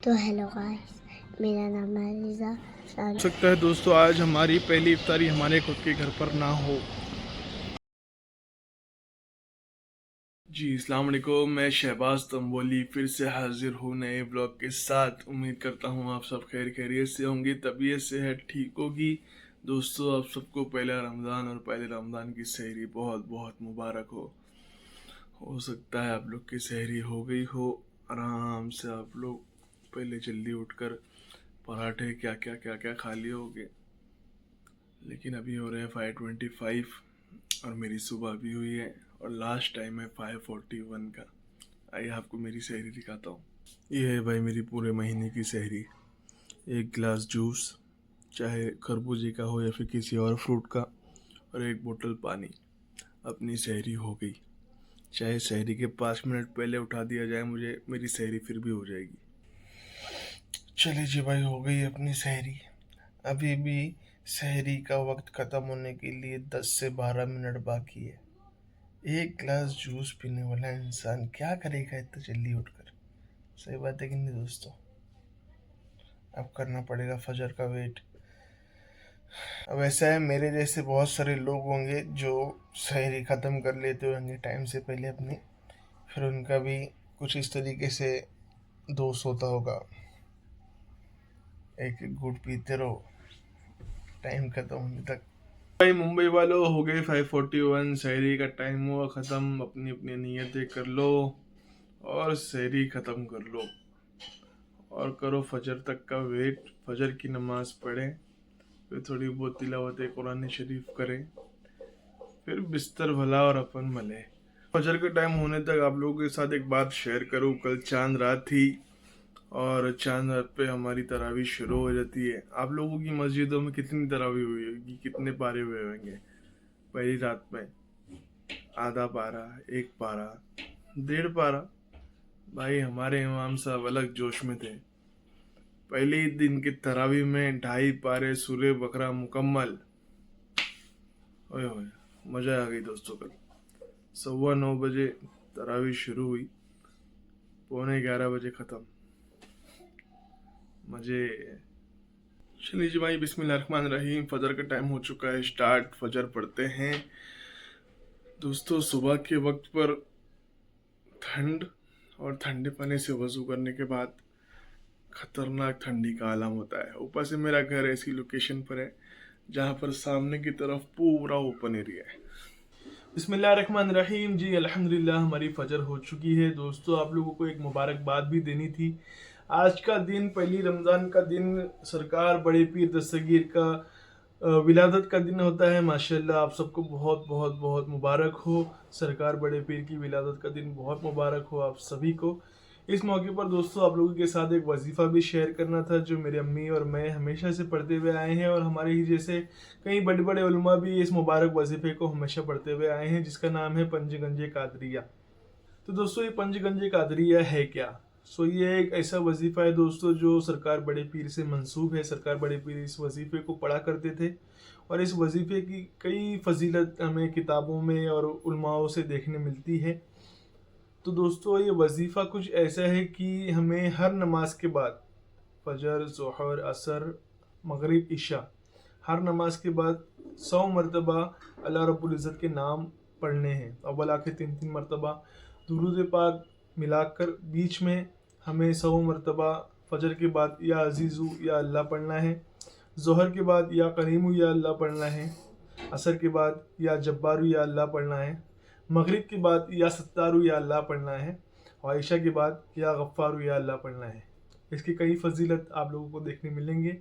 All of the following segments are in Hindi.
तो हेलो गाइस, मेरा नाम है रिजा। हो सकता है दोस्तों आज हमारी पहली इफ्तारी हमारे खुद के घर पर ना हो। जी अस्सलाम वालेकुम, मैं शहबाज तंबोली फिर से हाजिर हूँ नए ब्लॉग के साथ। उम्मीद करता हूँ आप सब खैर खैरियत से होंगे, तबीयत सेहत ठीक होगी। दोस्तों आप सबको पहला रमज़ान और पहले रमज़ान की सहरी बहुत बहुत मुबारक हो सकता है आप लोग की सहरी हो गई हो। आराम से आप लोग पहले जल्दी उठकर पराठे क्या क्या खा लिए होगे, लेकिन अभी हो रहे हैं 5:25 और मेरी सुबह भी हुई है और लास्ट टाइम है 5:41 का। आइए आपको मेरी सहरी दिखाता हूँ। ये है भाई मेरी पूरे महीने की सहरी। एक गिलास जूस, चाहे खरबूजे का हो या फिर किसी और फ्रूट का, और एक बोतल पानी। अपनी सहरी हो गई। चाहे सहरी के 5 मिनट पहले उठा दिया जाए मुझे, मेरी सहरी फिर भी हो जाएगी। चलिए जी भाई, हो गई अपनी सहरी। अभी भी सहरी का वक्त ख़त्म होने के लिए 10 से 12 मिनट बाकी है। एक गिलास जूस पीने वाला इंसान क्या करेगा इतना जल्दी उठकर? सही बात है कि नहीं दोस्तों? अब करना पड़ेगा फजर का वेट। अब ऐसा है, मेरे जैसे बहुत सारे लोग होंगे जो सहरी ख़त्म कर लेते होंगे टाइम से पहले अपने, फिर उनका भी कुछ इस तरीके से दोस्त होता होगा। एक एक घूंट पीते रहो टाइम खत्म होने तक। भाई मुंबई वालों, हो गए 5:41, सहरी का टाइम हुआ ख़त्म। अपनी अपनी नियतें कर लो और सहरी ख़त्म कर लो और करो फजर तक का वेट। फजर की नमाज़ पढ़ें, फिर थोड़ी बहुत तिलावत कुरान शरीफ करें, फिर बिस्तर भला और अपन भले। फजर के टाइम होने तक आप लोगों के साथ एक बात शेयर करूं। कल चांद रात थी और चांद रात पे हमारी तरावी शुरू हो जाती है। आप लोगों की मस्जिदों में कितनी तरावी हुई होगी, कितने पारे हुए होंगे पहली रात में? आधा पारा, एक पारा, डेढ़ पारा। भाई हमारे इमाम साहब अलग जोश में थे। पहले ही दिन की तरावी में 2.5 पारे सूरे बकरा मुकम्मल। ओए होए, मजा आ गई दोस्तों। कल 9:15 बजे तरावी शुरू हुई, 11:15 बजे खत्म। मजे। चलिए जी भाई, बिस्मिल्लाहिर्रहमानिर्रहीम। फजर का टाइम हो चुका है स्टार्ट। फजर पढ़ते हैं दोस्तों। सुबह के वक्त पर ठंड और ठंडे पानी से वजू करने के बाद खतरनाक ठंडी का आलम होता है। ऊपर से मेरा घर ऐसी लोकेशन पर है जहाँ पर सामने की तरफ पूरा ओपन एरिया है। बिस्मिल्लाहिर्रहमानिर्रहीम। जी अल्हम्दुलिल्लाह, हमारी फजर हो चुकी है। दोस्तों आप लोगों को एक मुबारकबाद भी देनी थी। आज का दिन पहली रमज़ान का दिन सरकार बड़े पीर दस्तगीर का विलादत का दिन होता है। माशाल्लाह, आप सबको बहुत बहुत बहुत मुबारक हो। सरकार बड़े पीर की विलादत का दिन बहुत मुबारक हो आप सभी को। इस मौके पर दोस्तों आप लोगों के साथ एक वजीफ़ा भी शेयर करना था जो मेरी अम्मी और मैं हमेशा से पढ़ते हुए आए हैं, और हमारे ही जैसे कई बड़े बड़े उलमा भी इस मुबारक वजीफ़े को हमेशा पढ़ते हुए आए हैं, जिसका नाम है पंजगंजे कादरिया। तो दोस्तों ये पंजगंजे कादरिया है क्या? ये एक ऐसा वजीफ़ा है दोस्तों जो सरकार बड़े पीर से मंसूब है। सरकार बड़े पीर इस वजीफ़े को पढ़ा करते थे, और इस वजीफ़े की कई फजीलत हमें किताबों में और उलमाओं से देखने मिलती है। तो दोस्तों ये वजीफ़ा कुछ ऐसा है कि हमें हर नमाज के बाद, फजर, ज़ोहर, असर, मगरिब, इशा, हर नमाज के बाद 100 मरतबा अल्लाह रब्बुल इज़्ज़त के नाम पढ़ने हैं। अव्वल आखिर 3-3 मरतबा दुरूद पाक मिलाकर बीच में हमें 100 मरतबा फजर के बाद या अजीज़ू या अल्लाह पढ़ना है, ज़ोहर के बाद या करीमु या अल्लाह पढ़ना है, असर के बाद या जब्बारू या अल्लाह पढ़ना है, मगरिब के बाद या सत्तारू या अल्लाह पढ़ना है, और इशा के बाद या गफ़्फ़ारू या अल्लाह पढ़ना है। इसकी कई फजीलत आप लोगों को देखने मिलेंगे।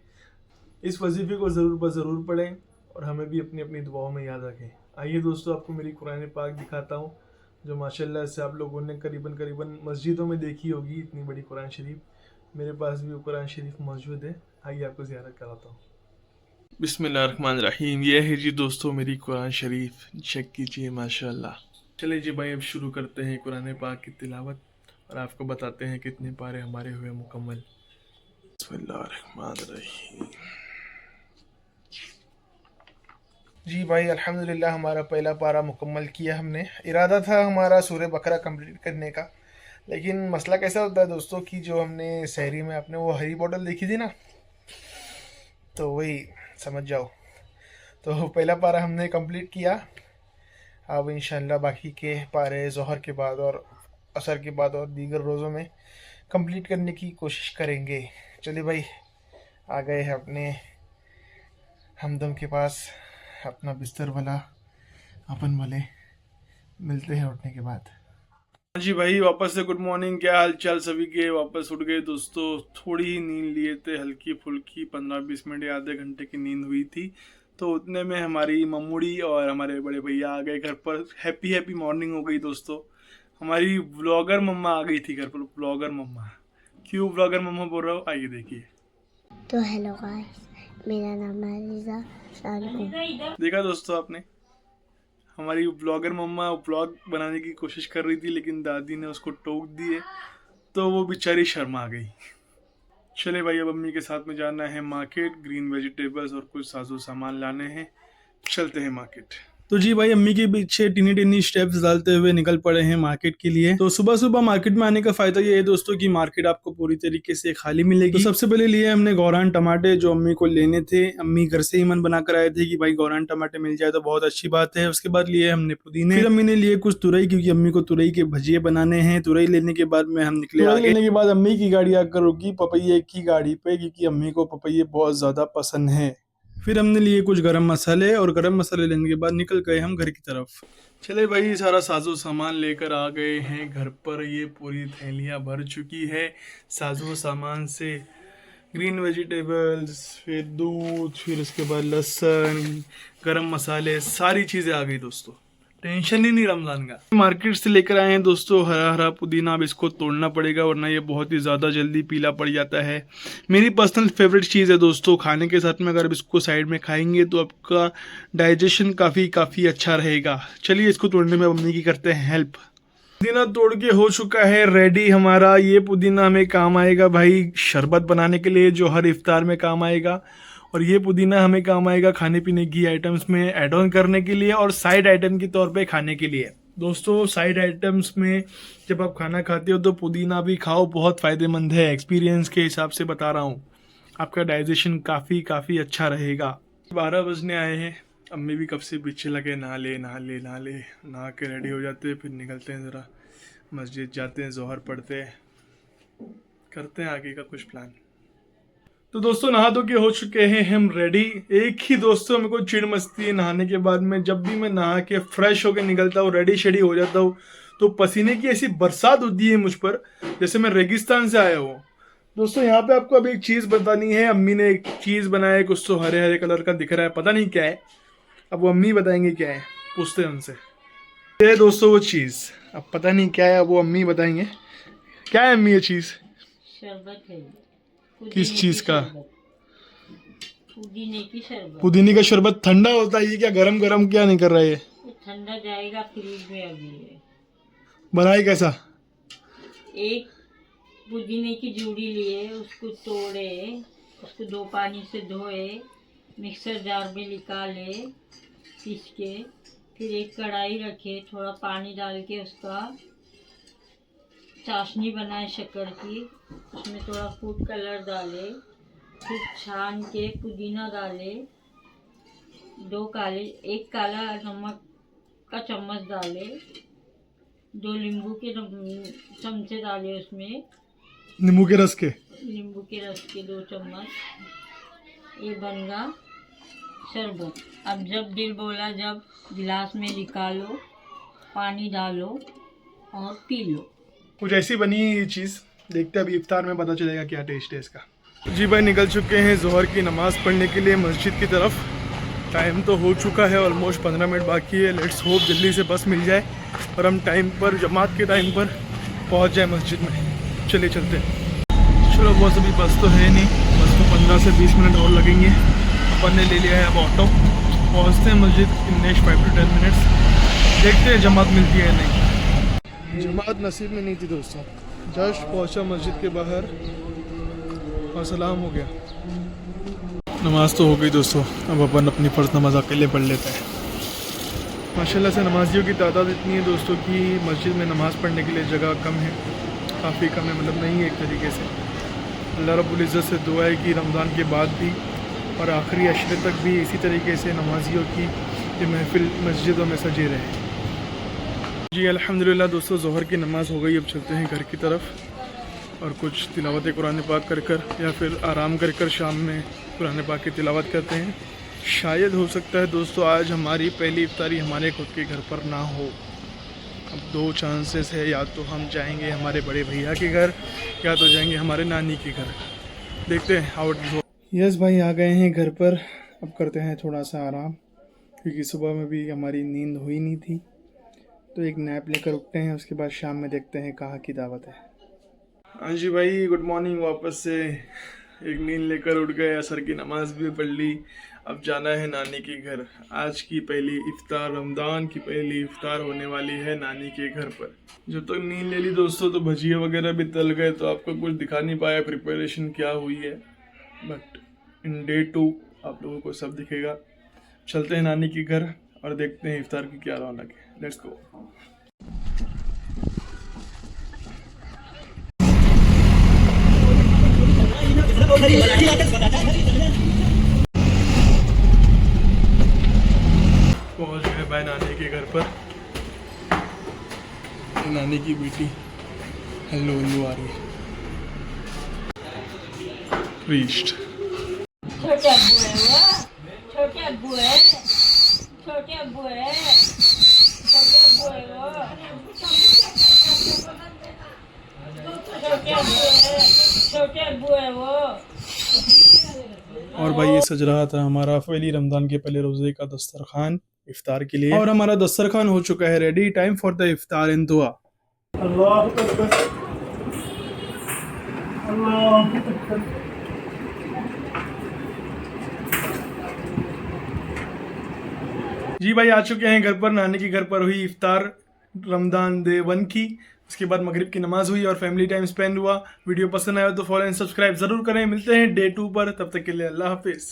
इस वजीफ़े को ज़रूर ब ज़रूर पढ़ें और हमें भी अपनी अपनी दुआओं में याद रखें। आइए दोस्तों आपको मेरी कुरान पाक दिखाता हूँ, जो माशाल्लाह से आप लोगों ने करीबन करीबन मस्जिदों में देखी होगी। इतनी बड़ी कुरान शरीफ मेरे पास भी वो कुरान शरीफ मौजूद है। आइए आपको ज़ियारत कराता हूँ। बिस्मिल्लाहिर्रहमानिर्रहीम। ये है जी दोस्तों मेरी कुरान शरीफ, चेक कीजिए माशाल्लाह। चलिए जी भाई, अब शुरू करते हैं कुरान पाक की तिलावत और आपको बताते हैं कितने पारे हमारे हुए मुकम्मल। बिस्मिल्लाहिर्रहमानिर्रहीम। जी भाई अल्हम्दुलिल्लाह, हमारा पहला पारा मुकम्मल किया हमने। इरादा था हमारा सूरह बकरा कंप्लीट करने का, लेकिन मसला कैसा होता है दोस्तों कि जो हमने शहरी में अपने वो हरी बॉटल देखी थी ना, तो वही समझ जाओ। तो पहला पारा हमने कंप्लीट किया। अब इंशाल्लाह बाकी के पारे ज़ोहर के बाद और असर के बाद और दीगर रोज़ों में कंप्लीट करने की कोशिश करेंगे। चलिए भाई, आ गए हैं अपने हमदम के पास, अपना बिस्तर वाला अपन वाले। मिलते हैं उठने के बाद। जी भाई, वापस से गुड मॉर्निंग। क्या हाल चाल सभी के? वापस उठ गए दोस्तों। थोड़ी ही नींद लिए थे, हल्की फुल्की 15-20 मिनट या आधे घंटे की नींद हुई थी। तो उतने में हमारी मम्मुड़ी और हमारे बड़े भैया आ गए घर पर। हैप्पी मॉर्निंग हो गई दोस्तों। हमारी व्लॉगर मम्मा आ गई थी घर पर। व्लॉगर मम्मा, क्यों व्लॉगर मम्मा बोल रहा हूँ, आइए देखिए। तो हेलो गाइस, मेरा नाम है रिजा सालू। देखा दोस्तों आपने, हमारी व्लॉगर मम्मा व्लॉग बनाने की कोशिश कर रही थी, लेकिन दादी ने उसको टोक दिए तो वो बेचारी शर्मा गई। चले भाई, अब अम्मी के साथ में जाना है मार्केट, ग्रीन वेजिटेबल्स और कुछ साजो सामान लाने हैं। चलते हैं मार्केट। तो जी भाई, अम्मी के पीछे टिनी टिनी स्टेप्स डालते हुए निकल पड़े हैं मार्केट के लिए। तो सुबह सुबह मार्केट में आने का फायदा ये है दोस्तों कि मार्केट आपको पूरी तरीके से खाली मिलेगी। तो सबसे पहले लिए हमने गौरान टमाटे, जो अम्मी को लेने थे। अम्मी घर से ही मन बना कर आए थे कि भाई गौरान टमाटे मिल जाए तो बहुत अच्छी बात है। उसके बाद लिए हमने पुदीने, फिर अम्मी ने लिए कुछ तुरई, क्योंकि अम्मी को तुरई के भजिए बनाने हैं। तुरई लेने के बाद में हम निकले आगे। लेने के बाद अम्मी की गाड़ी आकर रुकी पपैये की गाड़ी पे, क्योंकि अम्मी को पपैये बहुत ज्यादा पसंद है। फिर हमने लिए कुछ गरम मसाले, और गरम मसाले लेने के बाद निकल गए हम घर की तरफ। चले भाई, सारा साजो सामान लेकर आ गए हैं घर पर। ये पूरी थैलियाँ भर चुकी है साजो सामान से। ग्रीन वेजिटेबल्स, फिर दूध, फिर उसके बाद लहसुन, गरम मसाले, सारी चीज़ें आ गई दोस्तों। टेंशन ही नहीं रमजान का। मार्केट से लेकर आए हैं दोस्तों हरा हरा पुदीना। अब इसको तोड़ना पड़ेगा, वरना ये बहुत ही ज़्यादा जल्दी पीला पड़ जाता है। मेरी पर्सनल फेवरेट चीज़ है दोस्तों। खाने के साथ में अगर इसको साइड में खाएंगे तो आपका डाइजेशन काफ़ी अच्छा रहेगा। चलिए, इसको तोड़ने में मम्मी की करते हैं हेल्प। पुदीना तोड़ के हो चुका है रेडी हमारा। ये पुदीना हमें काम आएगा भाई शरबत बनाने के लिए, जो हर इफ्तार में काम आएगा। और ये पुदीना हमें काम आएगा खाने पीने की आइटम्स में ऐड ऑन करने के लिए, और साइड आइटम के तौर पे खाने के लिए। दोस्तों, साइड आइटम्स में जब आप खाना खाते हो तो पुदीना भी खाओ, बहुत फ़ायदेमंद है। एक्सपीरियंस के हिसाब से बता रहा हूँ, आपका डाइजेशन काफ़ी अच्छा रहेगा। 12 बजने आए हैं। अम्मी भी कब से पीछे लगे, नहा के रेडी हो जाते हैं। फिर निकलते हैं, ज़रा मस्जिद जाते हैं, ज़ोहर पढ़ते हैं, करते हैं आगे का कुछ प्लान। तो दोस्तों, नहा धो के हो चुके हैं हम रेडी। एक ही दोस्तों मेरे को चिढ़ मचती है नहाने के बाद में। जब भी मैं नहा के फ्रेश होके निकलता हूँ, रेडी शेडी हो जाता हूँ, तो पसीने की ऐसी बरसात होती है मुझ पर, जैसे मैं रेगिस्तान से आया हूँ। दोस्तों, यहाँ पे आपको अभी एक चीज़ बतानी है। अम्मी ने एक चीज़ बनाया है, कुछ तो हरे हरे कलर का दिख रहा है, पता नहीं क्या है। अब वो अम्मी बताएंगे क्या है, पूछते हैं उनसे। ये दोस्तों वो चीज़, अब पता नहीं क्या है, वो अम्मी बताएंगे। क्या है अम्मी ये चीज़? शरबत है। किस चीज़ का? पुदीने की शरबत। पुदीने का शरबत ठंडा होता है ये क्या? गरम गरम क्या नहीं कर रहा है? ठंडा जाएगा फ्रिज में अभी है। बनाई कैसा? एक पुदीने की जूड़ी लिए, उसको तोड़े, उसको 2 पानी से धोए, मिक्सर जार में निकाले पीस के। फिर एक कढ़ाई रखे, थोड़ा पानी डाल के उसका चाशनी बनाए शक्कर की। उसमें थोड़ा फूड कलर डाले, फिर छान के पुदीना डाले, 1 काला नमक का चम्मच डाले, 2 नींबू के चमचे डाले उसमें, नींबू के रस के 2 चम्मच। ये बन गया शरबत। अब जब दिल बोला, जब गिलास में निकालो, पानी डालो और पी लो। कुछ ऐसी बनी ये चीज़। देखते हैं अभी इफ्तार में पता चलेगा क्या टेस्ट है इसका। जी भाई, निकल चुके हैं ज़ोहर की नमाज़ पढ़ने के लिए मस्जिद की तरफ। टाइम तो हो चुका है, ऑलमोस्ट 15 मिनट बाकी है। लेट्स होप जल्दी से बस मिल जाए और हम टाइम पर, जमात के टाइम पर पहुंच जाए मस्जिद में। चलिए चलते हैं। चलो बस, अभी बस तो है नहीं, बस को 15 से 20 मिनट और लगेंगे। अपन ने ले लिया है अब ऑटो। पहुँचते हैं मस्जिद इन नेक्स्ट 5 to 10 मिनट्स। देखते हैं जमात मिलती है या नहीं। जमात नसीब में नहीं थी दोस्तों। जस्ट पहुंचा मस्जिद के बाहर और सलाम हो गया। नमाज तो हो गई दोस्तों। अब अपन अपनी फ़र्ज़ नमाज अकेले पढ़ लेते हैं। माशाल्लाह से नमाजियों की तादाद इतनी है दोस्तों कि मस्जिद में नमाज़ पढ़ने के लिए जगह कम है। काफ़ी कम है, मतलब नहीं है एक तरीके से। अल्लाह रब्बुल इज़्ज़त से दुआ है कि रमज़ान के बाद भी और आखिरी अशरे तक भी इसी तरीके से नमाजियों की ये महफिल मस्जिदों में सजे रहे। जी अल्हम्दुलिल्लाह दोस्तों, ज़ोहर की नमाज़ हो गई। अब चलते हैं घर की तरफ और कुछ तिलावत कुरान पाक कर या फिर आराम कर शाम में कुरान पाक की तिलावत करते हैं। शायद हो सकता है दोस्तों आज हमारी पहली इफ्तारी हमारे खुद के घर पर ना हो। अब दो चांसेस है, या तो हम जाएंगे हमारे बड़े भैया के घर या तो जाएंगे हमारे नानी के घर। देखते हैं हाउ इट गो। यस भाई, आ गए हैं घर पर। अब करते हैं थोड़ा सा आराम, क्योंकि सुबह में भी हमारी नींद हुई नहीं थी, तो एक नैप लेकर उठते हैं। उसके बाद शाम में देखते हैं कहाँ की दावत है। हाँ जी भाई, गुड मॉर्निंग। वापस से एक नींद लेकर उठ गए, असर की नमाज भी पढ़ ली। अब जाना है नानी के घर। आज की पहली इफ्तार, रमज़ान की पहली इफ्तार होने वाली है नानी के घर पर। जब तक नींद ले ली दोस्तों तो भजिया वगैरह भी तल गए, तो आपको कुछ दिखा नहीं पाया प्रिपरेशन क्या हुई है, बट इन डे 2 आप लोगों को सब दिखेगा। चलते हैं नानी के घर और देखते हैं इफ्तार की क्या रौनक है। Let's go. पहुंच गए भाई नानी के घर पर। नानी की बेटी हेलो आ रही है। रीच्ड। छोटे अब्बू है वो, छोटे अब्बू है, छोटे अब्बू है, छोटे अब्बू है वो, छोटे अब्बू है, छोटे अब्बू है वो। और भाई ये सज रहा था हमारा पहली रमज़ान के पहले रोज़े का दस्तरखान इफ्तार के लिए, और हमारा दस्तरखान हो चुका है ready. Time for the iftar and dua. Allah Akbar, अल्लाह अकबर। जी भाई आ चुके हैं घर पर। नानी के घर पर हुई इफ्तार रमज़ान डे 1 की। उसके बाद मगरिब की नमाज हुई और फैमिली टाइम स्पेंड हुआ। वीडियो पसंद आया तो फॉलो एंड सब्सक्राइब ज़रूर करें। मिलते हैं डे 2 पर, तब तक के लिए अल्लाह हाफिज़।